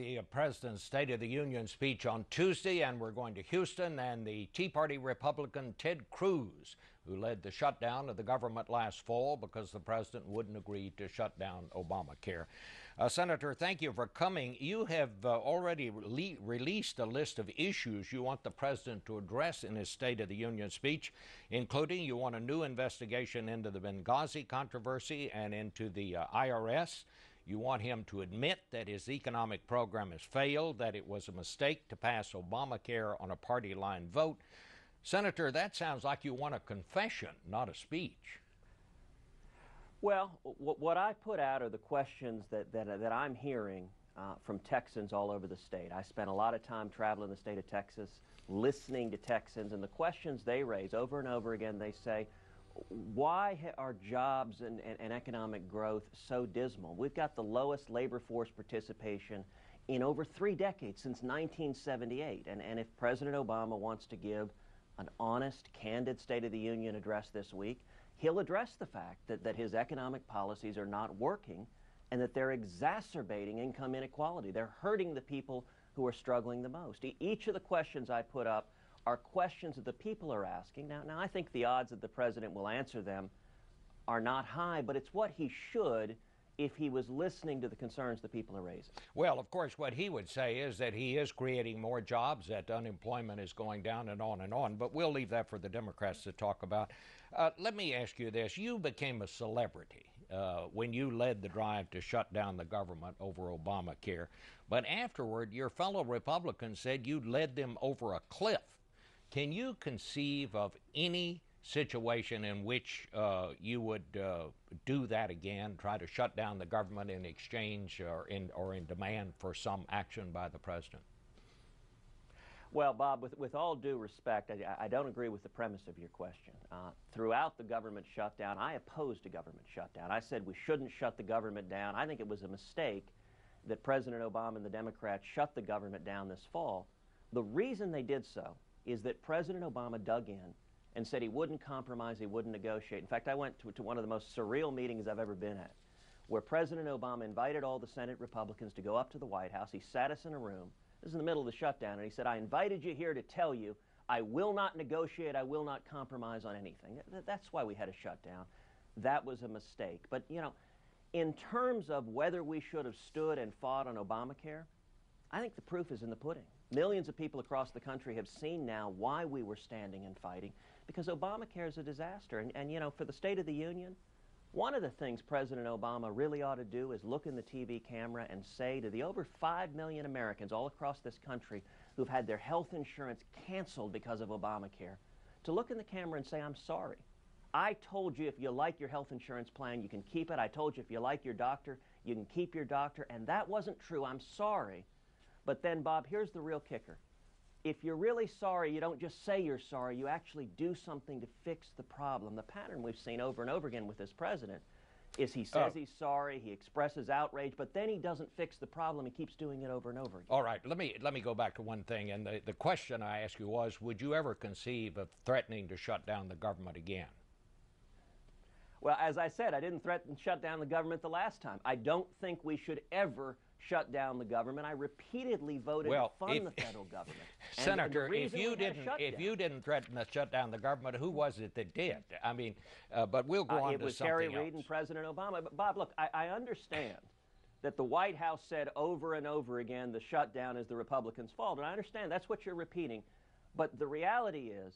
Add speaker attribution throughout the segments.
Speaker 1: the President's State of the Union speech on Tuesday, and we're going to Houston and the Tea Party Republican Ted Cruz, who led the shutdown of the government last fall because the President wouldn't agree to shut down Obamacare. Senator, thank you for coming. You have already released a list of issues you want the President to address in his State of the Union speech, including you want a new investigation into the Benghazi controversy and into the IRS. You want him to admit that his economic program has failed, that it was a mistake to pass Obamacare on a party line vote. Senator, that sounds like you want a confession, not a speech.
Speaker 2: Well, what I put out are the questions that I'm hearing from Texans all over the state. I spent a lot of time traveling the state of Texas, listening to Texans, and the questions they raise over and over again, they say, why are jobs and economic growth so dismal? We've got the lowest labor force participation in over 3 decades, since 1978. And if President Obama wants to give an honest, candid State of the Union address this week, he'll address the fact that his economic policies are not working and that they're exacerbating income inequality. They're hurting the people who are struggling the most. Each of the questions I put up are questions that the people are asking. Now, I think the odds that the President will answer them are not high, but it's what he should if he was listening to the concerns the people are raising.
Speaker 1: Well, of course, what he would say is that he is creating more jobs, that unemployment is going down and on, but we'll leave that for the Democrats to talk about. Let me ask you this. You became a celebrity when you led the drive to shut down the government over Obamacare, but afterward, your fellow Republicans said you led them over a cliff. Can you conceive of any situation in which you would do that again, try to shut down the government in exchange or in demand for some action by the President?
Speaker 2: Well, Bob, with all due respect, I don't agree with the premise of your question. Throughout the government shutdown, I opposed a government shutdown. I said we shouldn't shut the government down. I think it was a mistake that President Obama and the Democrats shut the government down this fall. The reason they did so is that President Obama dug in and said he wouldn't compromise, he wouldn't negotiate. In fact, I went to one of the most surreal meetings I've ever been at, where President Obama invited all the Senate Republicans to go up to the White House. He sat us in a room. This is in the middle of the shutdown, and he said, I invited you here to tell you I will not negotiate, I will not compromise on anything. That's why we had a shutdown. That was a mistake. But, you know, in terms of whether we should have stood and fought on Obamacare, I think the proof is in the pudding. Millions of people across the country have seen now why we were standing and fighting, because Obamacare is a disaster. And you know, for the State of the Union, one of the things President Obama really ought to do is look in the TV camera and say to the over 5 million Americans all across this country who've had their health insurance canceled because of Obamacare, to look in the camera and say, I'm sorry. I told you if you like your health insurance plan, you can keep it. I told you if you like your doctor, you can keep your doctor. And that wasn't true. I'm sorry. But then, Bob, here's the real kicker. If you're really sorry, you don't just say you're sorry, you actually do something to fix the problem. The pattern we've seen over and over again with this president is he says he's sorry, he expresses outrage, but then he doesn't fix the problem. He keeps doing it over and over again.
Speaker 1: All right, let me go back to one thing, and the question I asked you was, would you ever conceive of threatening to shut down the government again?
Speaker 2: Well, as I said, I didn't threaten to shut down the government the last time. I don't think we should ever shut down the government. I repeatedly voted to fund the federal government.
Speaker 1: Senator, if you didn't threaten to shut down the government, who was it that did? I mean, but we'll go on to something else. It was
Speaker 2: Harry Reid and President Obama. But Bob, look, I understand that the White House said over and over again the shutdown is the Republicans' fault, and I understand that's what you're repeating. But the reality is,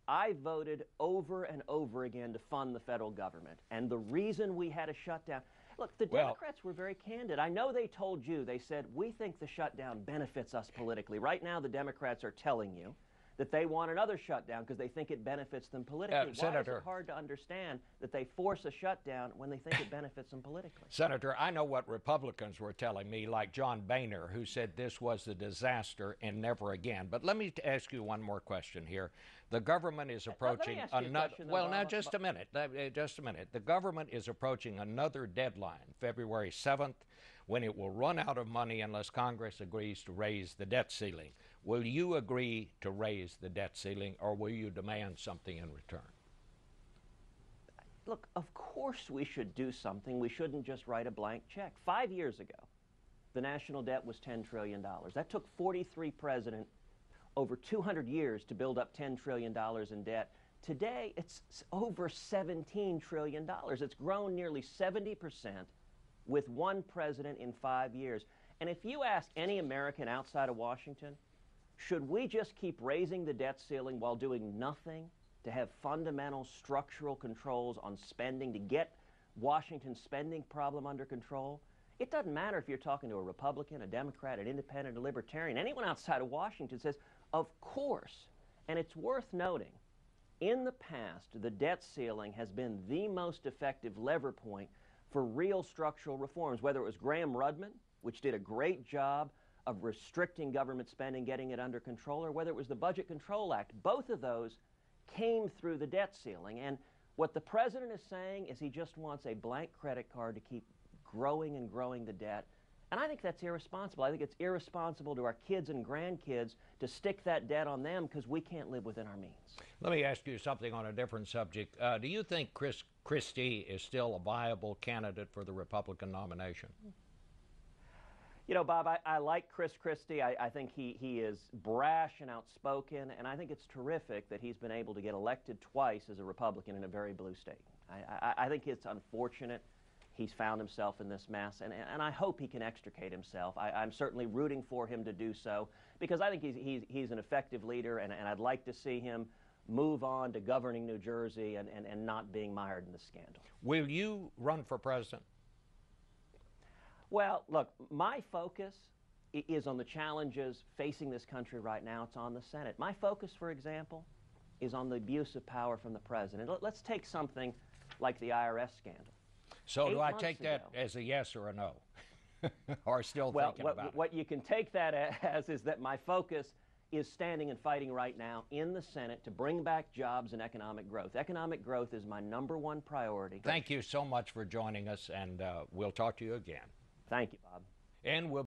Speaker 2: I voted over and over again to fund the federal government. And the reason we had a shutdown, look, the Democrats were very candid. I know they told you, they said, we think the shutdown benefits us politically. Right now, the Democrats are telling you that they want another shutdown because they think it benefits them politically. Why is it hard to understand that they force a shutdown when they think it benefits them politically?
Speaker 1: Senator, I know what Republicans were telling me, like John Boehner, who said this was a disaster and never again. But let me ask you one more question here. The government is approaching another... Well, now, just a minute. The government is approaching another deadline, February 7th, when it will run out of money unless Congress agrees to raise the debt ceiling. Will you agree to raise the debt ceiling, or will you demand something in return?
Speaker 2: Look, of course we should do something. We shouldn't just write a blank check. 5 years ago, the national debt was $10 trillion. That took 43 presidents over 200 years to build up $10 trillion in debt. Today, it's over $17 trillion. It's grown nearly 70% with one president in 5 years. And if you ask any American outside of Washington, should we just keep raising the debt ceiling while doing nothing to have fundamental structural controls on spending to get Washington's spending problem under control? It doesn't matter if you're talking to a Republican, a Democrat, an independent, a libertarian. Anyone outside of Washington says, of course. And it's worth noting, in the past, the debt ceiling has been the most effective lever point for real structural reforms, whether it was Gramm-Rudman, which did a great job of restricting government spending, getting it under control, or whether it was the Budget Control Act. Both of those came through the debt ceiling. And what the president is saying is he just wants a blank credit card to keep growing and growing the debt. And I think that's irresponsible. I think it's irresponsible to our kids and grandkids to stick that debt on them because we can't live within our means.
Speaker 1: Let me ask you something on a different subject. Do you think Chris Christie is still a viable candidate for the Republican nomination?
Speaker 2: You know, Bob, I like Chris Christie. I think he is brash and outspoken, and I think it's terrific that he's been able to get elected twice as a Republican in a very blue state. I think it's unfortunate he's found himself in this mess, and I hope he can extricate himself. I'm certainly rooting for him to do so because I think he's an effective leader, and I'd like to see him move on to governing New Jersey and not being mired in the scandal.
Speaker 1: Will you run for president?
Speaker 2: Well, look, my focus is on the challenges facing this country right now. It's on the Senate. My focus, for example, is on the abuse of power from the president. Let's take something like the IRS scandal.
Speaker 1: So do I take that as a yes or a no? Or still thinking about it?
Speaker 2: What you can take that as is that my focus is standing and fighting right now in the Senate to bring back jobs and economic growth. Economic growth is my #1 priority.
Speaker 1: Thank you so much for joining us, and we'll talk to you again.
Speaker 2: Thank you, Bob.
Speaker 1: And we'll